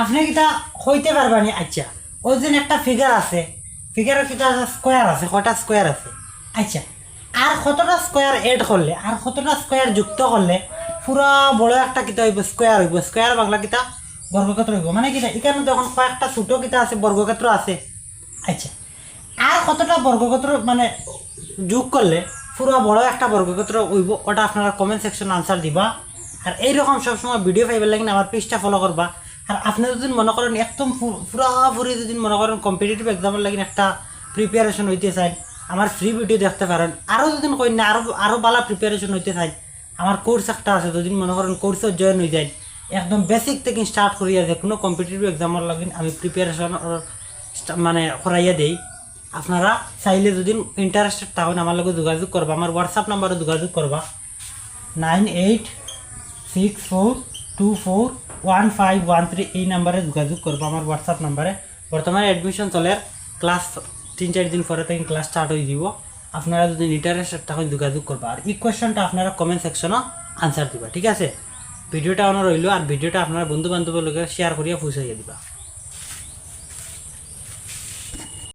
আপনি কিতা হইতে পারবানি। আচ্ছা ওই যে একটা ফিগার আছে, ফিগারের কিতা স্কোয়ার আছে, কয়টা স্কোয়ার আছে। আচ্ছা আর কতটা স্কোয়ার এড করলে, আর কতটা স্কোয়ার যুক্ত করলে পুরা বড় একটা কিতা হইব, স্কোয়ার হইব। স্কোয়ার বাংলা কিতা বর্গক্ষেত্র হইব। মানে কিতা এখানে যখন কয়েকটা ছোট কিতা আছে বর্গক্ষেত্র আছে। আচ্ছা আর কতটা বর্গক্ষেত্র মানে যোগ করলে পুরো বড় একটা বর্গক্ষেত্র হইব, ওটা আপনারা কমেন্ট সেকশন আনসার দিবা। আর এইরকম সবসময় ভিডিও পাইবার লাগে আমার পেজটা ফলো করবা। আর আপনি যদি মনে করেন একদম পুরাপুরি যদি মনে করেন কম্পিটিটিভ এক্সামের লাগে একটা প্রিপারেশন হইতে চাই, আমার ফ্রি ভিডিও দেখতে পারেন। আরও যদি কই না আরও ভালো প্রিপারেশন হইতে চাই, আমার কোর্স একটা আছে, যদি মনে করেন কোর্সও জয়েন হয়ে যায়, একদম বেসিক থেকে স্টার্ট করিয়া যে কোনো কম্পিটিটিভ এক্সামের লাগে আমি প্রিপারেশন মানে করাইয়া দেই। আপনারা চাইলে যদি ইন্টারেস্টেড থাকেন আমার লগে যোগাযোগ করবা, আমার হোয়াটসঅ্যাপ নাম্বারে যোগাযোগ করবা 9864241513 এই নাম্বারে যোগাযোগ করবা, আমার হোয়াটসঅ্যাপ নাম্বারে। বর্তমানে অ্যাডমিশন চলে, ক্লাস 3-4 দিন পরে থেকে ক্লাস স্টার্ট হয়ে যাব। আপনারা যদি ইন্টারেস্টেড থাকেন যোগাযোগ করবা। আর এই কোয়েশ্চনটা আপনারা কমেন্ট সেকশনও আনসার দিবা, ঠিক আছে? ভিডিওটা অন রইল, আর ভিডিওটা আপনার বন্ধু বান্ধবের লগে শেয়ার করিয়া পৌঁছাইয়া দিবা।